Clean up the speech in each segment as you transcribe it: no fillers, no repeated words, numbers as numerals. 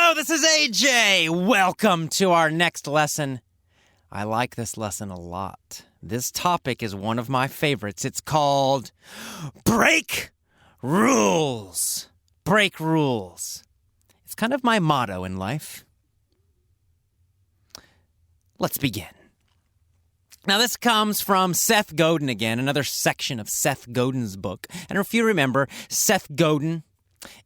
Hello, this is AJ. Welcome to our next lesson. I like this lesson a lot. This topic is one of my favorites. It's called Break Rules. Break rules. It's kind of my motto in life. Let's begin. Now, this comes from Seth Godin again, another section of Seth Godin's book. And if you remember, Seth Godin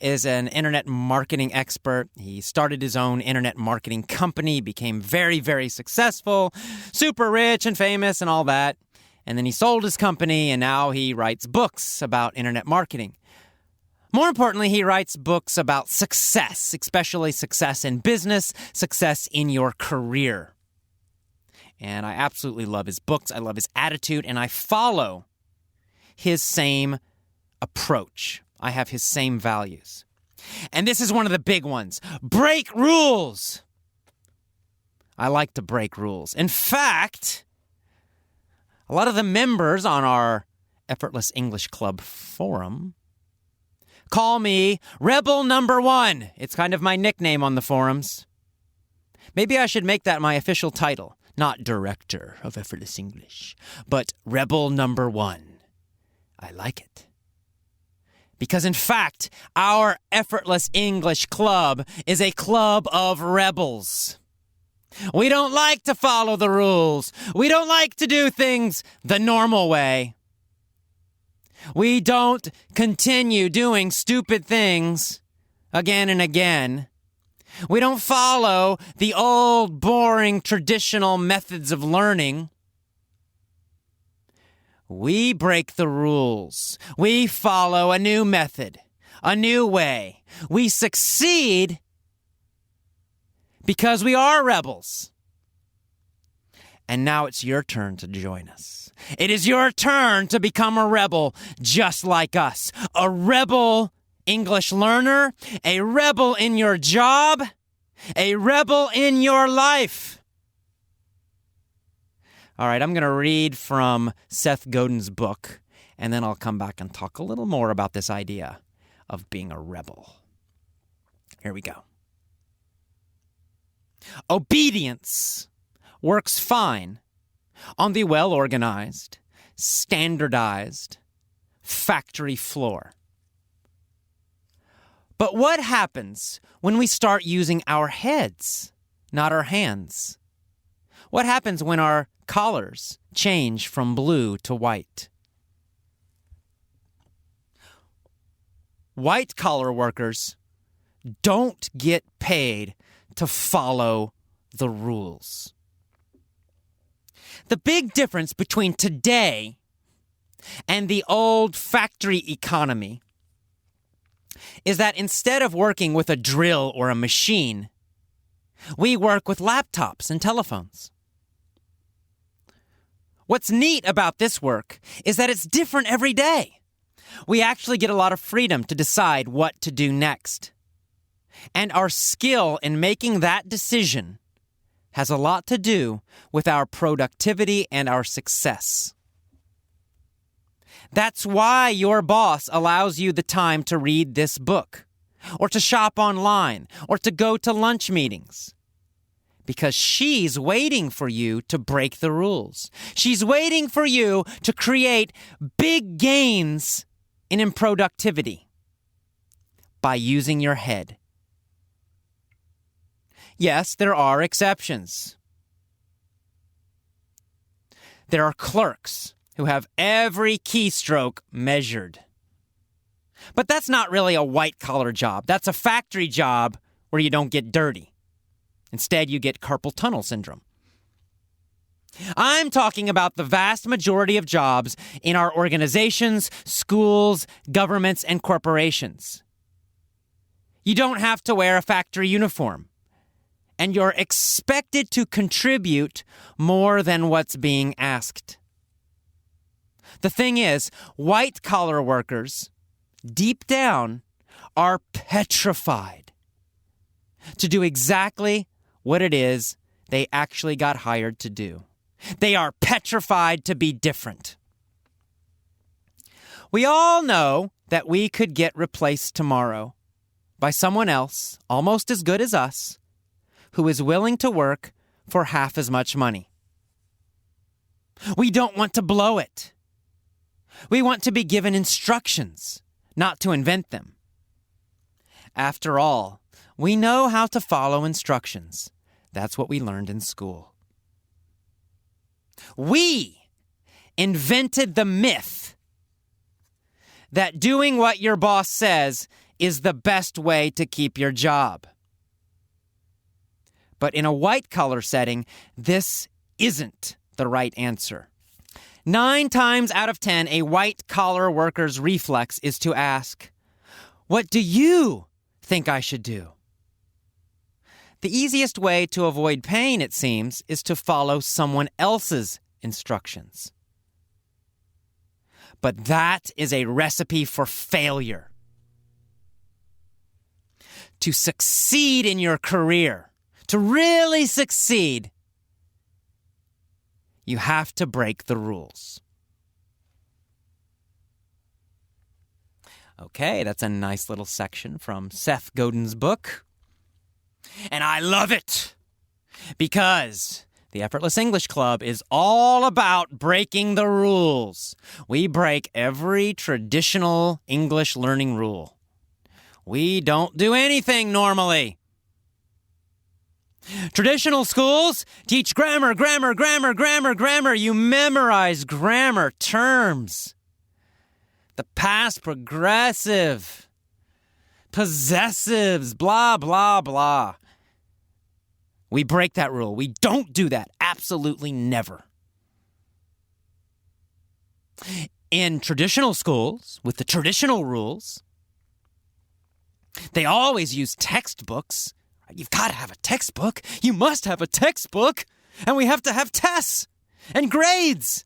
is an internet marketing expert. He started his own internet marketing company, became very, very successful, super rich and famous and all that. And then he sold his company, and now he writes books about internet marketing. More importantly, he writes books about success, especially success in business, success in your career. And I absolutely love his books. I love his attitude, and I follow his same approach. I have his same values. And this is one of the big ones. Break rules. I like to break rules. In fact, a lot of the members on our Effortless English Club forum call me Rebel Number One. It's kind of my nickname on the forums. Maybe I should make that my official title. Not Director of Effortless English, but Rebel Number One. I like it. Because in fact, our Effortless English Club is a club of rebels. We don't like to follow the rules. We don't like to do things the normal way. We don't continue doing stupid things again and again. We don't follow the old, boring, traditional methods of learning. We break the rules. We follow a new method, a new way. We succeed because we are rebels. And now it's your turn to join us. It is your turn to become a rebel just like us. A rebel English learner, a rebel in your job, a rebel in your life. All right, I'm going to read from Seth Godin's book, and then I'll come back and talk a little more about this idea of being a rebel. Here we go. Obedience works fine on the well-organized, standardized factory floor. But what happens when we start using our heads, not our hands? What happens when our collars change from blue to white? White-collar workers don't get paid to follow the rules. The big difference between today and the old factory economy is that instead of working with a drill or a machine, we work with laptops and telephones. What's neat about this work is that it's different every day. We actually get a lot of freedom to decide what to do next. And our skill in making that decision has a lot to do with our productivity and our success. That's why your boss allows you the time to read this book, or to shop online, or to go to lunch meetings. Because she's waiting for you to break the rules. She's waiting for you to create big gains in productivity by using your head. Yes, there are exceptions. There are clerks who have every keystroke measured. But that's not really a white-collar job. That's a factory job where you don't get dirty. Instead, you get carpal tunnel syndrome. I'm talking about the vast majority of jobs in our organizations, schools, governments, and corporations. You don't have to wear a factory uniform, and you're expected to contribute more than what's being asked. The thing is, white-collar workers, deep down, are petrified to do exactly what it is they actually got hired to do. They are petrified to be different. We all know that we could get replaced tomorrow by someone else, almost as good as us, who is willing to work for half as much money. We don't want to blow it. We want to be given instructions, not to invent them. After all, we know how to follow instructions. That's what we learned in school. We invented the myth that doing what your boss says is the best way to keep your job. But in a white-collar setting, this isn't the right answer. 9 times out of 10, a white-collar worker's reflex is to ask, "What do you think I should do?" The easiest way to avoid pain, it seems, is to follow someone else's instructions. But that is a recipe for failure. To succeed in your career, to really succeed, you have to break the rules. Okay, that's a nice little section from Seth Godin's book. And I love it because the Effortless English Club is all about breaking the rules. We break every traditional English learning rule. We don't do anything normally. Traditional schools teach grammar. You memorize grammar terms. The past progressive, possessives, blah, blah, blah. We break that rule. We don't do that. Absolutely never. In traditional schools, with the traditional rules, they always use textbooks. You've got to have a textbook. You must have a textbook. And we have to have tests and grades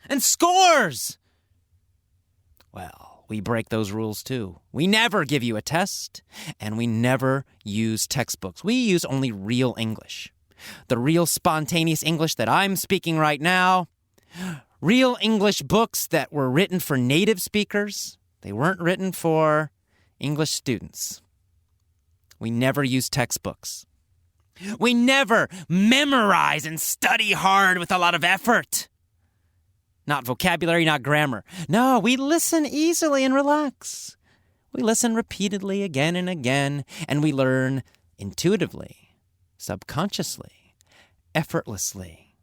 and scores. Well, we break those rules too. We never give you a test, and we never use textbooks. We use only real English. The real spontaneous English that I'm speaking right now. Real English books that were written for native speakers. They weren't written for English students. We never use textbooks. We never memorize and study hard with a lot of effort. Not vocabulary, not grammar. No, we listen easily and relax. We listen repeatedly again and again, and we learn intuitively, subconsciously, effortlessly.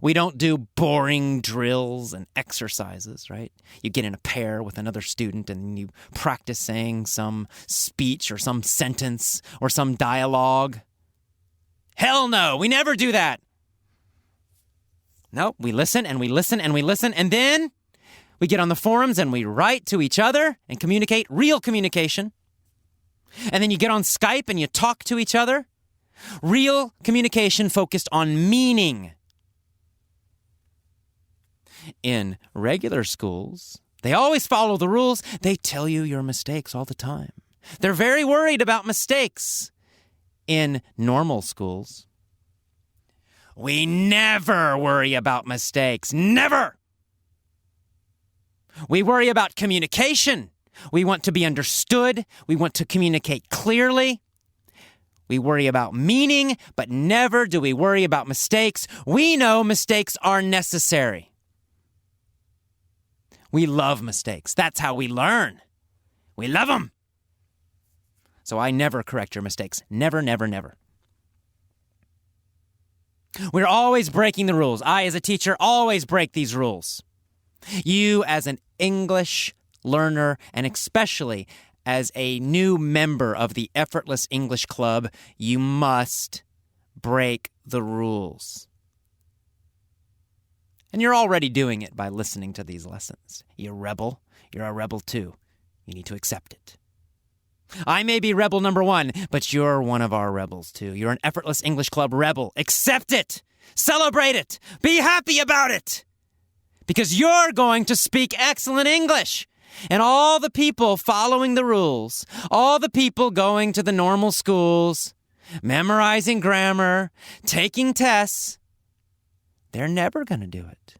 We don't do boring drills and exercises, right? You get in a pair with another student and you practice saying some speech or some sentence or some dialogue. Hell no, we never do that. Nope, we listen and we listen and we listen, and then we get on the forums and we write to each other and communicate, real communication. And then you get on Skype and you talk to each other. Real communication focused on meaning. In regular schools, they always follow the rules. They tell you your mistakes all the time. They're very worried about mistakes. In normal schools, we never worry about mistakes. Never. We worry about communication. We want to be understood. We want to communicate clearly. We worry about meaning, but never do we worry about mistakes. We know mistakes are necessary. We love mistakes. That's how we learn. We love them. So I never correct your mistakes. Never, never, never. We're always breaking the rules. I, as a teacher, always break these rules. You, as an English learner, and especially as a new member of the Effortless English Club, you must break the rules. And you're already doing it by listening to these lessons. You rebel. You're a rebel too. You need to accept it. I may be rebel number 1, but you're one of our rebels too. You're an Effortless English Club rebel. Accept it. Celebrate it. Be happy about it. Because you're going to speak excellent English. And all the people following the rules, all the people going to the normal schools, memorizing grammar, taking tests, they're never going to do it.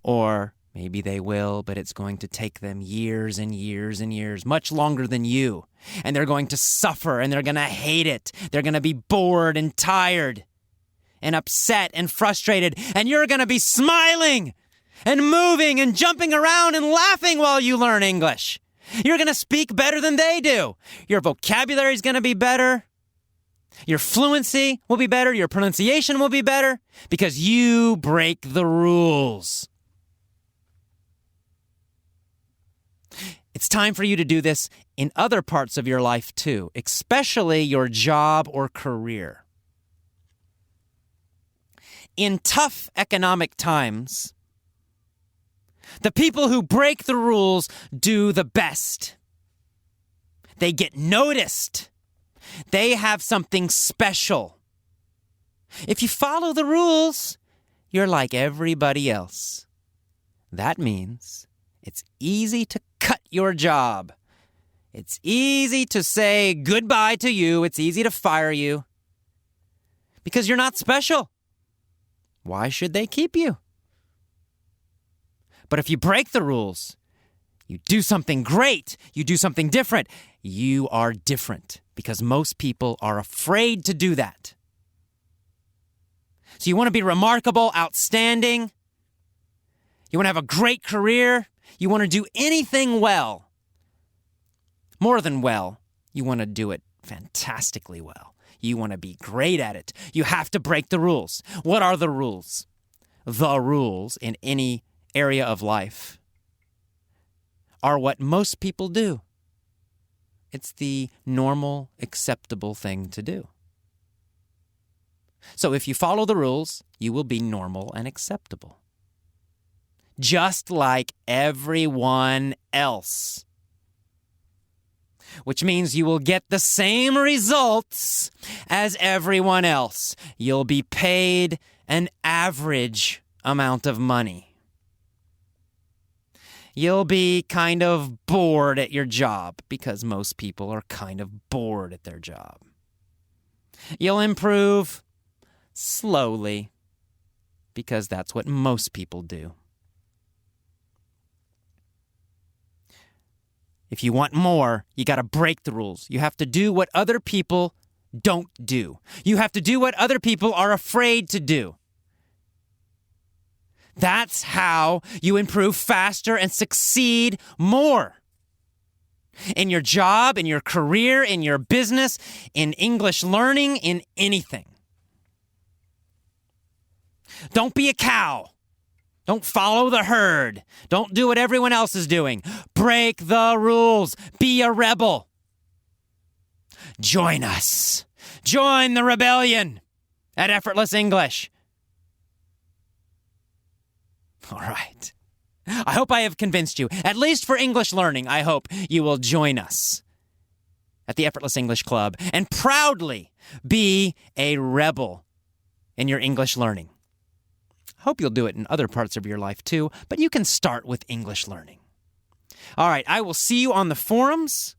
Or Maybe they will, but it's going to take them years and years and years, much longer than you. And they're going to suffer, and they're going to hate it. They're going to be bored and tired and upset and frustrated, and you're going to be smiling and moving and jumping around and laughing while you learn English. You're going to speak better than they do. Your vocabulary is going to be better. Your fluency will be better. Your pronunciation will be better because you break the rules. It's time for you to do this in other parts of your life too, especially your job or career. In tough economic times, the people who break the rules do the best. They get noticed. They have something special. If you follow the rules, you're like everybody else. That means it's easy to cut your job. It's easy to say goodbye to you. It's easy to fire you because you're not special. Why should they keep you? But if you break the rules, you do something great, you do something different, you are different because most people are afraid to do that. So you want to be remarkable, outstanding. You want to have a great career. You want to do anything well. More than well, you want to do it fantastically well. You want to be great at it. You have to break the rules. What are the rules? The rules in any area of life are what most people do. It's the normal, acceptable thing to do. So if you follow the rules, you will be normal and acceptable. Just like everyone else. Which means you will get the same results as everyone else. You'll be paid an average amount of money. You'll be kind of bored at your job because most people are kind of bored at their job. You'll improve slowly because that's what most people do. If you want more, you got to break the rules. You have to do what other people don't do. You have to do what other people are afraid to do. That's how you improve faster and succeed more. In your job, in your career, in your business, in English learning, in anything. Don't be a cow. Don't follow the herd. Don't do what everyone else is doing. Break the rules. Be a rebel. Join us. Join the rebellion at Effortless English. All right. I hope I have convinced you. At least for English learning, I hope you will join us at the Effortless English Club and proudly be a rebel in your English learning. Hope you'll do it in other parts of your life too, but you can start with English learning. All right, I will see you on the forums,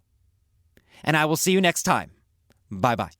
and I will see you next time. Bye-bye.